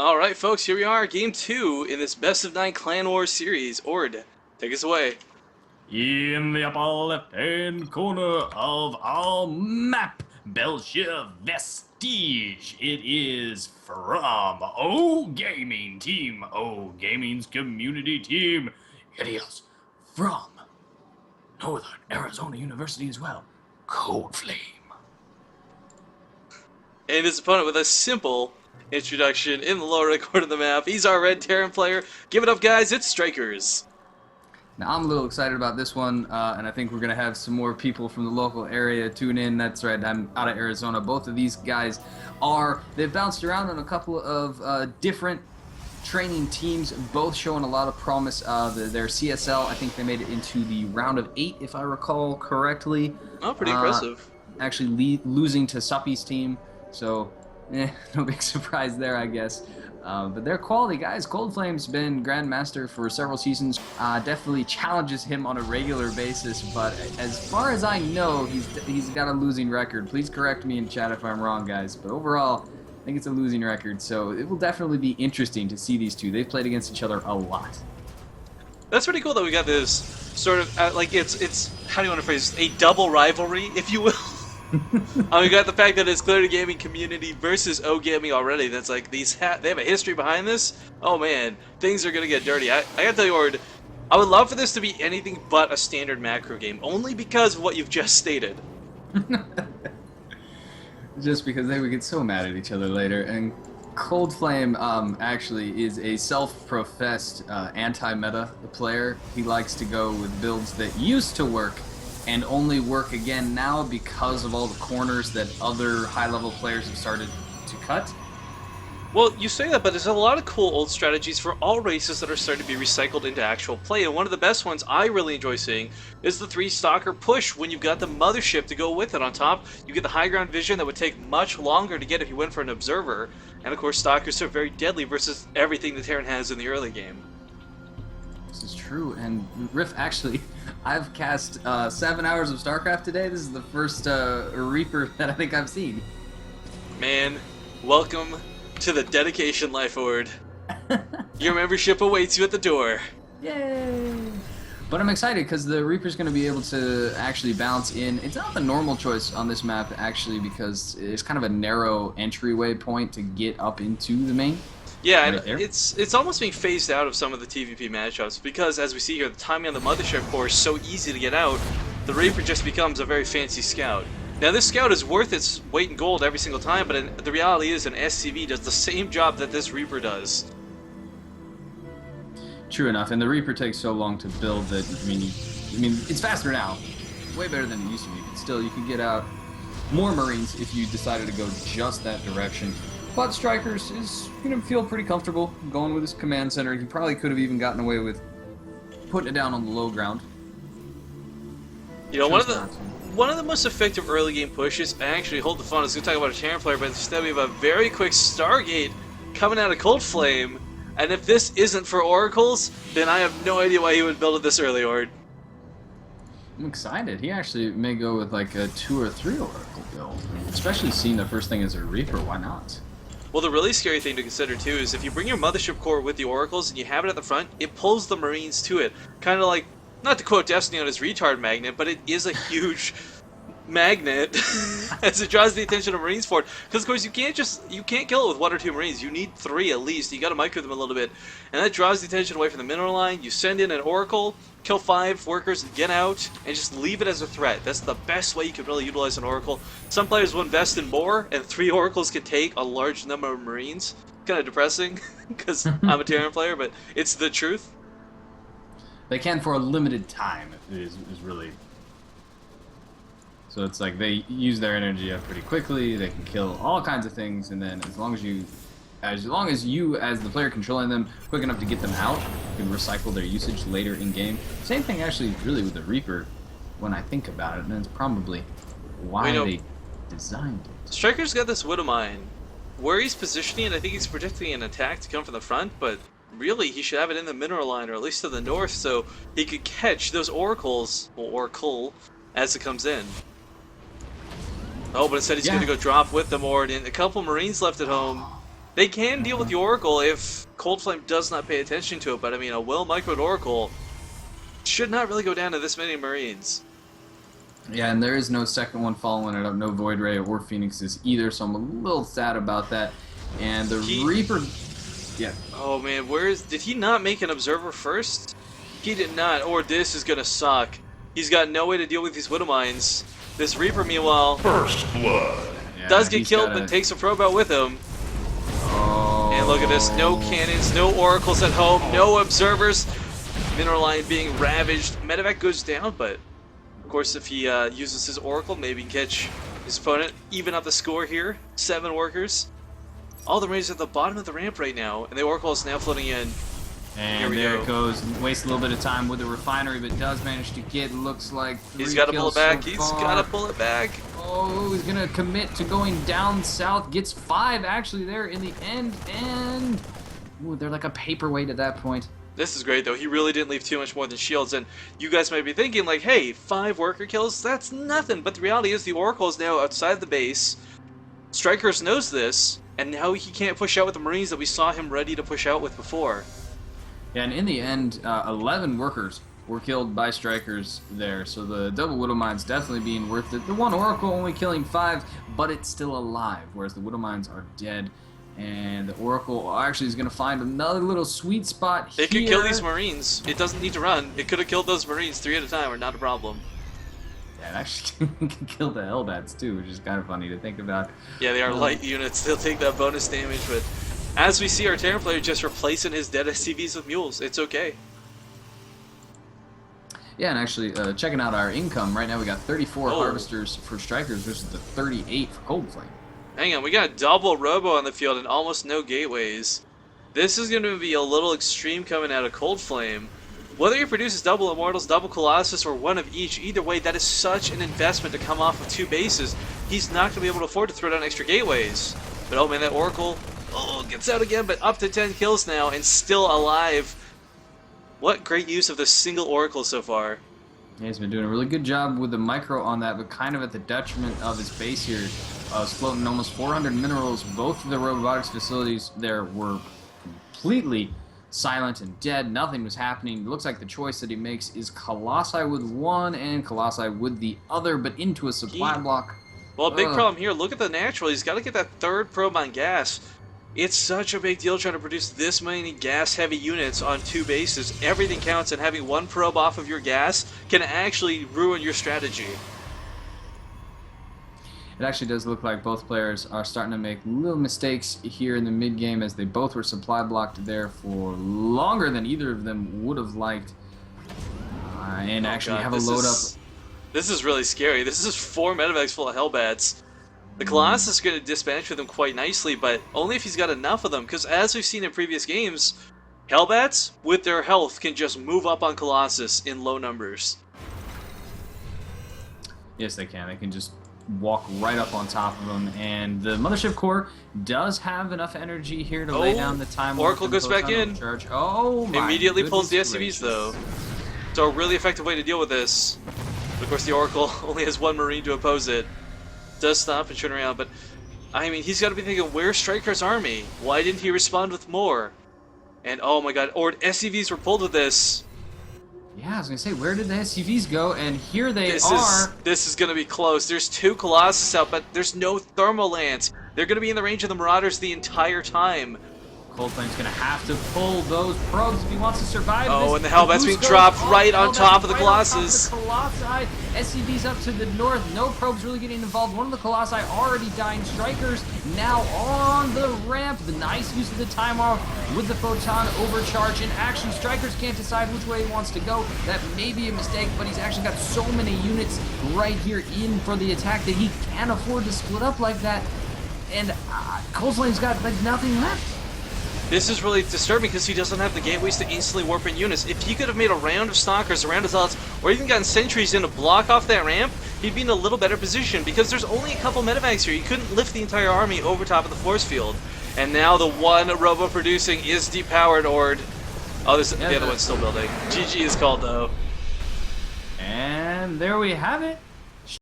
Alright folks, here we are, game 2 in this best of 9 Clan Wars series. Ord, take us away. In the upper left-hand corner of our map, Belgium Vestige. It is from oGaming team, oGaming's community team. It is from Northern Arizona University as well, ColdFlame. And his opponent with a simple introduction in the lower right corner of the map. He's our red Terran player. Give it up guys, it's Strykerz. Now, I'm a little excited about this one, and I think we're going to have some more people from the local area tune in. That's right, I'm out of Arizona. Both of these guys they've bounced around on a couple of different training teams, both showing a lot of promise. Their CSL, I think they made it into the round of 8, if I recall correctly. Oh, pretty impressive. Actually losing to Suppy's team, so no big surprise there, I guess. But they're quality guys. ColdFlame's been Grandmaster for several seasons. Definitely challenges him on a regular basis, but as far as I know, he's got a losing record. Please correct me in chat if I'm wrong, guys. But overall, I think it's a losing record, so it will definitely be interesting to see these two. They've played against each other a lot. That's pretty cool that we got this sort of, like, it's how do you want to phrase it? A double rivalry, if you will. We got the fact that it's Clear Gaming community versus oGaming already. That's like, they have a history behind this. Oh man, things are gonna get dirty. I gotta tell you, Ord, I would love for this to be anything but a standard macro game, only because of what you've just stated. Just because they would get so mad at each other later. And ColdFlame actually is a self-professed anti-meta player. He likes to go with builds that used to work and only work again now because of all the corners that other high-level players have started to cut. Well, you say that, but there's a lot of cool old strategies for all races that are starting to be recycled into actual play, and one of the best ones I really enjoy seeing is the 3-stalker push when you've got the mothership to go with it. On top, you get the high ground vision that would take much longer to get if you went for an observer, and of course stalkers are very deadly versus everything the Terran has in the early game. This is true, and Riff, actually, I've cast 7 hours of StarCraft today. This is the first Reaper that I think I've seen. Man, welcome to the dedication life, Ord. Your membership awaits you at the door. Yay! But I'm excited because the Reaper's going to be able to actually bounce in. It's not the normal choice on this map, actually, because it's kind of a narrow entryway point to get up into the main. Yeah, right and it's almost being phased out of some of the TVP matchups because, as we see here, the timing on the mothership core is so easy to get out, the Reaper just becomes a very fancy scout. Now, this scout is worth its weight in gold every single time, but the reality is an SCV does the same job that this Reaper does. True enough, and the Reaper takes so long to build that, I mean, it's faster now. Way better than it used to be, but still, you can get out more Marines if you decided to go just that direction. But Strykerz is going to feel pretty comfortable going with his command center. He probably could have even gotten away with putting it down on the low ground. You know, one of the most effective early game pushes, actually, hold the phone, I was going to talk about a Terran player, but instead we have a very quick Stargate coming out of ColdFlame, and if this isn't for oracles, then I have no idea why he would build it this early, Ord. I'm excited. He actually may go with like a 2 or 3 oracle build, especially seeing the first thing as a Reaper. Why not? Well, the really scary thing to consider too is if you bring your mothership core with the oracles and you have it at the front, it pulls the Marines to it. Kind of like, not to quote Destiny on his retard magnet, but it is a huge magnet as it draws the attention of Marines for it. Because of course you can't kill it with 1 or 2 Marines. You need 3 at least. You got to micro them a little bit, and that draws the attention away from the mineral line. You send in an oracle, kill 5 workers, get out, and just leave it as a threat. That's the best way you can really utilize an oracle. Some players will invest in more, and 3 oracles can take a large number of Marines. Kind of depressing because I'm a Terran player, but it's the truth. They can for a limited time. Is really. So it's like they use their energy up pretty quickly. They can kill all kinds of things, and then as long as you, as the player controlling them, quick enough to get them out, you can recycle their usage later in game. Same thing actually, really, with the Reaper. When I think about it, and it's probably why they designed it. Strykerz got this Widow Mine. Where he's positioning it, I think he's predicting an attack to come from the front, but really he should have it in the mineral line, or at least to the north, so he could catch those oracles, or oracle, as it comes in. Oh, but instead he's going to go drop with them, Ord, and a couple Marines left at home. They can deal with the Oracle if ColdFlame does not pay attention to it, but I mean, a well-microed Oracle should not really go down to this many Marines. Yeah, and there is no second one following it up, no Void Ray or Phoenixes either, so I'm a little sad about that. And the Reaper... Yeah. Oh man, did he not make an Observer first? He did not, or this is gonna suck. He's got no way to deal with these Widow Mines. This Reaper, meanwhile, First blood. does get killed, but takes a probe out with him. Oh. And look at this, no cannons, no Oracles at home, no Observers. Mineral Line being ravaged. Medevac goes down, but of course if he uses his Oracle, maybe he can catch his opponent. Even up the score here, 7 workers. All the Marines are at the bottom of the ramp right now, and the Oracle is now floating in. And there it goes. Wastes a little bit of time with the refinery, but does manage to get, looks like 3 He's got to pull it back. So He's far. got to pull it back. Oh, he's going to commit to going down south. Gets 5 actually there in the end, and ooh, they're like a paperweight at that point. This is great, though. He really didn't leave too much more than shields, and you guys might be thinking, like, hey, 5 worker kills, that's nothing. But the reality is the Oracle is now outside the base. Strykerz knows this, and now he can't push out with the Marines that we saw him ready to push out with before. Yeah, and in the end, 11 workers were killed by Strykerz there, so the double Widow Mines definitely being worth it. The one Oracle only killing 5, but it's still alive, whereas the Widow Mines are dead. And the Oracle actually is going to find another little sweet spot here. It could kill these Marines. It doesn't need to run. It could have killed those Marines 3 at a time, or not a problem. Yeah, it actually can kill the Hellbats too, which is kind of funny to think about. Yeah, they are light units. They'll take that bonus damage, but as we see our Terran player just replacing his dead SCVs with mules, it's okay. Yeah, and actually, checking out our income, right now we got 34 Harvesters for Strykerz versus the 38 for ColdFlame. Hang on, we got a double Robo on the field and almost no gateways. This is going to be a little extreme coming out of ColdFlame. Whether he produces double Immortals, double Colossus, or one of each, either way, that is such an investment to come off of 2 bases. He's not going to be able to afford to throw down extra gateways. But oh man, that Oracle, gets out again, but up to 10 kills now and still alive. What great use of this single Oracle so far. Yeah, he's been doing a really good job with the micro on that, but kind of at the detriment of his base here. Was floating almost 400 minerals. Both of the robotics facilities there were completely silent and dead. Nothing was happening. It looks like the choice that he makes is Colossi with one and Colossi with the other, but into a supply block. Well, big problem here. Look at the natural. He's got to get that 3rd probe on gas. It's such a big deal trying to produce this many gas-heavy units on 2 bases. Everything counts, and having 1 probe off of your gas can actually ruin your strategy. It actually does look like both players are starting to make little mistakes here in the mid-game, as they both were supply blocked there for longer than either of them would have liked. And actually have a load up. This is really scary. This is 4 medevacs full of Hellbats. The Colossus is going to dispatch with them quite nicely, but only if he's got enough of them, because as we've seen in previous games, Hellbats, with their health, can just move up on Colossus in low numbers. Yes, they can. They can just walk right up on top of them, and the Mothership Core does have enough energy here to lay down the time. Oracle goes back in. Charge. Oh my Immediately pulls the SCVs gracious. though. So a really effective way to deal with this. But of course the Oracle only has 1 Marine to oppose it. Does stop and turn around, but I mean, he's got to be thinking, where's Stryker's army? Why didn't he respond with more? And oh my god, or SCVs were pulled with this. Yeah, I was gonna say, where did the SCVs go? And here they are. This is gonna be close. There's 2 Colossus out, but there's no thermal lance. They're gonna be in the range of the Marauders the entire time. ColdFlame's gonna have to pull those probes if he wants to survive this. And the Hellbat's being dropped right on top of the Colossus. Colossi, SCVs up to the north, no probes really getting involved. One of the Colossi already dying. Strykerz now on the ramp. The nice use of the time off with the photon overcharge. And actually, Strykerz can't decide which way he wants to go. That may be a mistake, but he's actually got so many units right here in for the attack that he can't afford to split up like that. And ColdFlame's got like nothing left. This is really disturbing because he doesn't have the gateways to instantly warp in units. If he could have made a round of Stalkers, a round of Zealots, or even gotten sentries in to block off that ramp, he'd be in a little better position because there's only a couple medevacs here. He couldn't lift the entire army over top of the force field. And now the one Robo producing is depowered, Ord. Oh, the other one's still building. GG is called though. And there we have it.